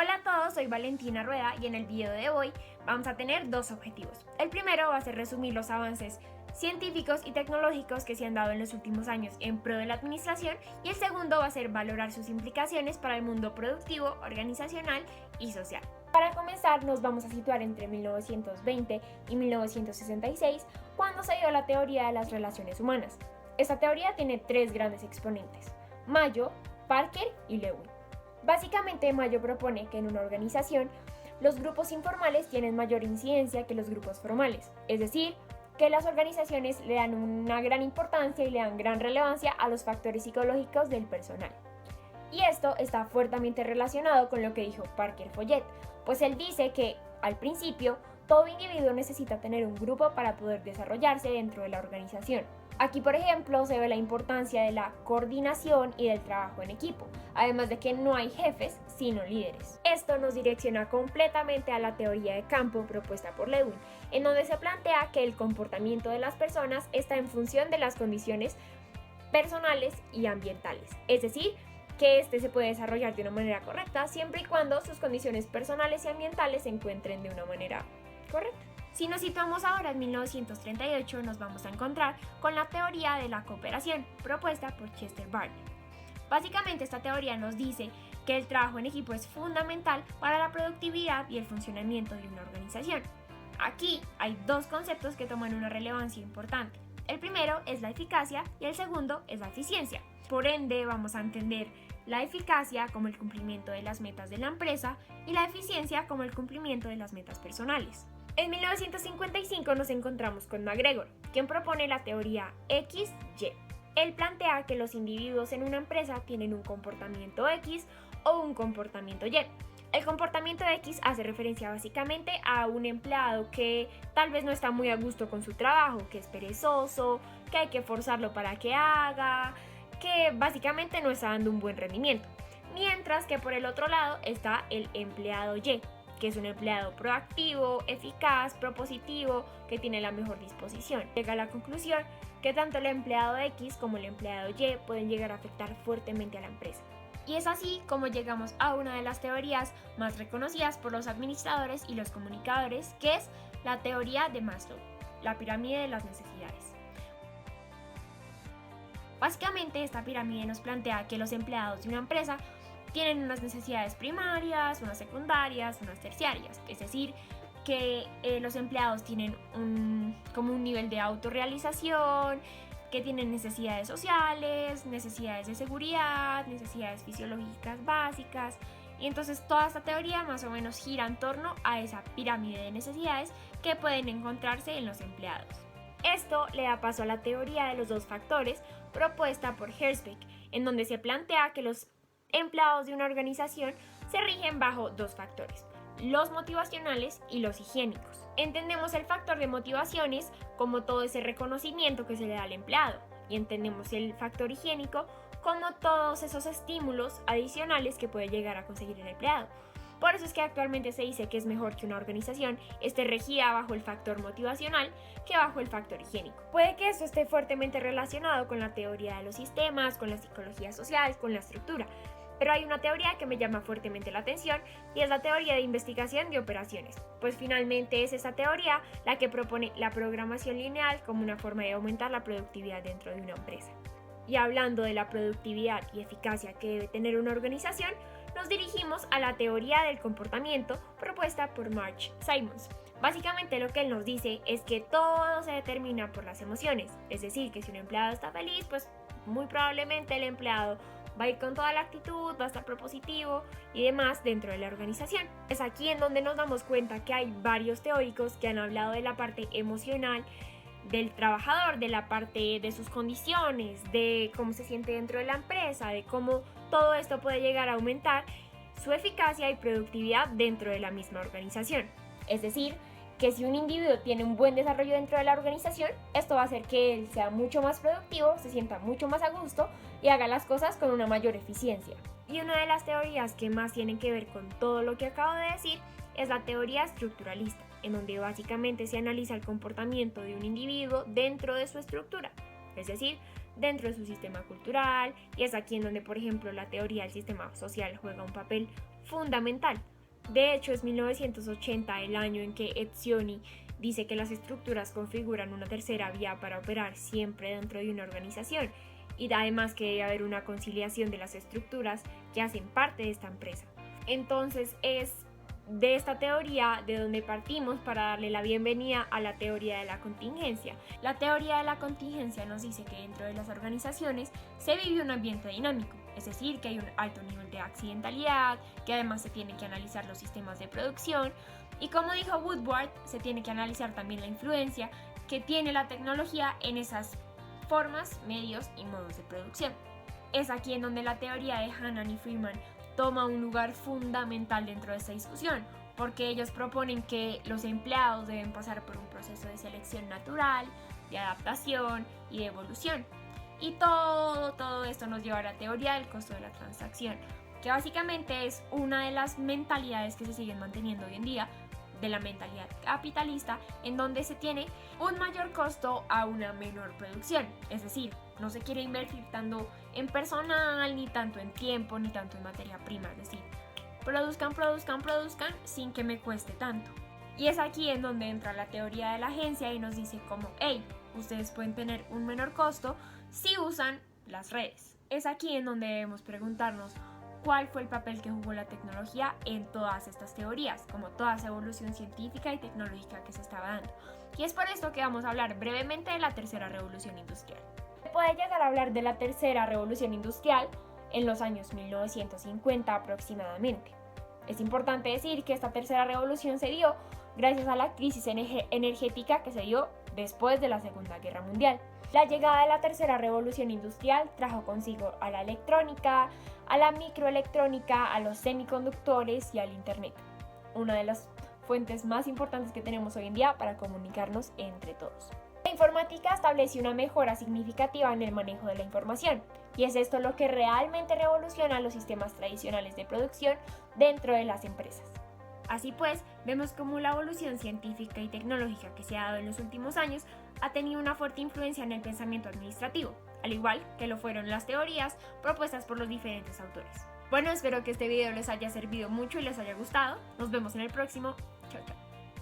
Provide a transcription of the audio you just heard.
Hola a todos, soy Valentina Rueda y en el video de hoy vamos a tener dos objetivos. El primero va a ser resumir los avances científicos y tecnológicos que se han dado en los últimos años en pro de la administración y el segundo va a ser valorar sus implicaciones para el mundo productivo, organizacional y social. Para comenzar nos vamos a situar entre 1920 y 1966 cuando se dio la teoría de las relaciones humanas. Esta teoría tiene tres grandes exponentes: Mayo, Parker y Lewin. Básicamente, Mayo propone que en una organización los grupos informales tienen mayor incidencia que los grupos formales, es decir, que las organizaciones le dan una gran importancia y le dan gran relevancia a los factores psicológicos del personal. Y esto está fuertemente relacionado con lo que dijo Parker Follett, pues él dice que, al principio, todo individuo necesita tener un grupo para poder desarrollarse dentro de la organización. Aquí, por ejemplo, se ve la importancia de la coordinación y del trabajo en equipo, además de que no hay jefes, sino líderes. Esto nos direcciona completamente a la teoría de campo propuesta por Lewin, en donde se plantea que el comportamiento de las personas está en función de las condiciones personales y ambientales, es decir, que este se puede desarrollar de una manera correcta siempre y cuando sus condiciones personales y ambientales se encuentren de una manera correcta. Si nos situamos ahora en 1938, nos vamos a encontrar con la teoría de la cooperación, propuesta por Chester Barney. Básicamente, esta teoría nos dice que el trabajo en equipo es fundamental para la productividad y el funcionamiento de una organización. Aquí hay dos conceptos que toman una relevancia importante. El primero es la eficacia y el segundo es la eficiencia. Por ende, vamos a entender la eficacia como el cumplimiento de las metas de la empresa y la eficiencia como el cumplimiento de las metas personales. En 1955 nos encontramos con McGregor, quien propone la teoría XY. Él plantea que los individuos en una empresa tienen un comportamiento X o un comportamiento Y. El comportamiento X hace referencia básicamente a un empleado que tal vez no está muy a gusto con su trabajo, que es perezoso, que hay que forzarlo para que haga, que básicamente no está dando un buen rendimiento. Mientras que por el otro lado está el empleado Y, que es un empleado proactivo, eficaz, propositivo, que tiene la mejor disposición. Llega a la conclusión que tanto el empleado X como el empleado Y pueden llegar a afectar fuertemente a la empresa. Y es así como llegamos a una de las teorías más reconocidas por los administradores y los comunicadores, que es la teoría de Maslow, la pirámide de las necesidades. Básicamente, esta pirámide nos plantea que los empleados de una empresa tienen unas necesidades primarias, unas secundarias, unas terciarias, es decir, que los empleados tienen como un nivel de autorrealización, que tienen necesidades sociales, necesidades de seguridad, necesidades fisiológicas básicas, y entonces toda esta teoría más o menos gira en torno a esa pirámide de necesidades que pueden encontrarse en los empleados. Esto le da paso a la teoría de los dos factores propuesta por Herzberg, en donde se plantea que los empleados de una organización se rigen bajo dos factores: los motivacionales y los higiénicos. Entendemos el factor de motivaciones como todo ese reconocimiento que se le da al empleado y entendemos el factor higiénico como todos esos estímulos adicionales que puede llegar a conseguir el empleado. Por eso es que actualmente se dice que es mejor que una organización esté regida bajo el factor motivacional que bajo el factor higiénico. Puede que esto esté fuertemente relacionado con la teoría de los sistemas, con la psicología social, con la estructura. Pero hay una teoría que me llama fuertemente la atención y es la teoría de investigación de operaciones, pues finalmente es esa teoría la que propone la programación lineal como una forma de aumentar la productividad dentro de una empresa. Y hablando de la productividad y eficacia que debe tener una organización, nos dirigimos a la teoría del comportamiento propuesta por March Simons. Básicamente lo que él nos dice es que todo se determina por las emociones, es decir, que si un empleado está feliz, pues muy probablemente el empleado va a ir con toda la actitud, va a estar propositivo y demás dentro de la organización. Es aquí en donde nos damos cuenta que hay varios teóricos que han hablado de la parte emocional del trabajador, de la parte de sus condiciones, de cómo se siente dentro de la empresa, de cómo todo esto puede llegar a aumentar su eficacia y productividad dentro de la misma organización. Es decir, que si un individuo tiene un buen desarrollo dentro de la organización, esto va a hacer que él sea mucho más productivo, se sienta mucho más a gusto y haga las cosas con una mayor eficiencia. Y una de las teorías que más tienen que ver con todo lo que acabo de decir es la teoría estructuralista, en donde básicamente se analiza el comportamiento de un individuo dentro de su estructura, es decir, dentro de su sistema cultural, y es aquí en donde, por ejemplo, la teoría del sistema social juega un papel fundamental, De hecho, es 1980 el año en que Etzioni dice que las estructuras configuran una tercera vía para operar siempre dentro de una organización, y además que debe haber una conciliación de las estructuras que hacen parte de esta empresa. Entonces es de esta teoría de donde partimos para darle la bienvenida a la teoría de la contingencia. La teoría de la contingencia nos dice que dentro de las organizaciones se vive un ambiente dinámico, es decir, que hay un alto nivel de accidentalidad, que además se tiene que analizar los sistemas de producción y, como dijo Woodward, se tiene que analizar también la influencia que tiene la tecnología en esas formas, medios y modos de producción. Es aquí en donde la teoría de Hannan y Freeman toma un lugar fundamental dentro de esta discusión, porque ellos proponen que los empleados deben pasar por un proceso de selección natural, de adaptación y de evolución. Y todo esto nos lleva a la teoría del costo de la transacción, que básicamente es una de las mentalidades que se siguen manteniendo hoy en día, de la mentalidad capitalista, en donde se tiene un mayor costo a una menor producción. Es decir, no se quiere invertir tanto en personal, ni tanto en tiempo, ni tanto en materia prima. Es decir, produzcan sin que me cueste tanto. Y es aquí en donde entra la teoría de la agencia y nos dice como, hey, ustedes pueden tener un menor costo si usan las redes. Es aquí en donde debemos preguntarnos cuál fue el papel que jugó la tecnología en todas estas teorías, como toda esa evolución científica y tecnológica que se estaba dando. Y es por esto que vamos a hablar brevemente de la tercera revolución industrial. Se puede llegar a hablar de la tercera revolución industrial en los años 1950 aproximadamente. Es importante decir que esta tercera revolución se dio gracias a la crisis energética que se dio después de la Segunda Guerra Mundial. La llegada de la tercera revolución industrial trajo consigo a la electrónica, a la microelectrónica, a los semiconductores y al Internet, una de las fuentes más importantes que tenemos hoy en día para comunicarnos entre todos. La informática estableció una mejora significativa en el manejo de la información, y es esto lo que realmente revoluciona los sistemas tradicionales de producción dentro de las empresas. Así pues, vemos cómo la evolución científica y tecnológica que se ha dado en los últimos años ha tenido una fuerte influencia en el pensamiento administrativo, al igual que lo fueron las teorías propuestas por los diferentes autores. Bueno, espero que este video les haya servido mucho y les haya gustado. Nos vemos en el próximo. Chao, chao.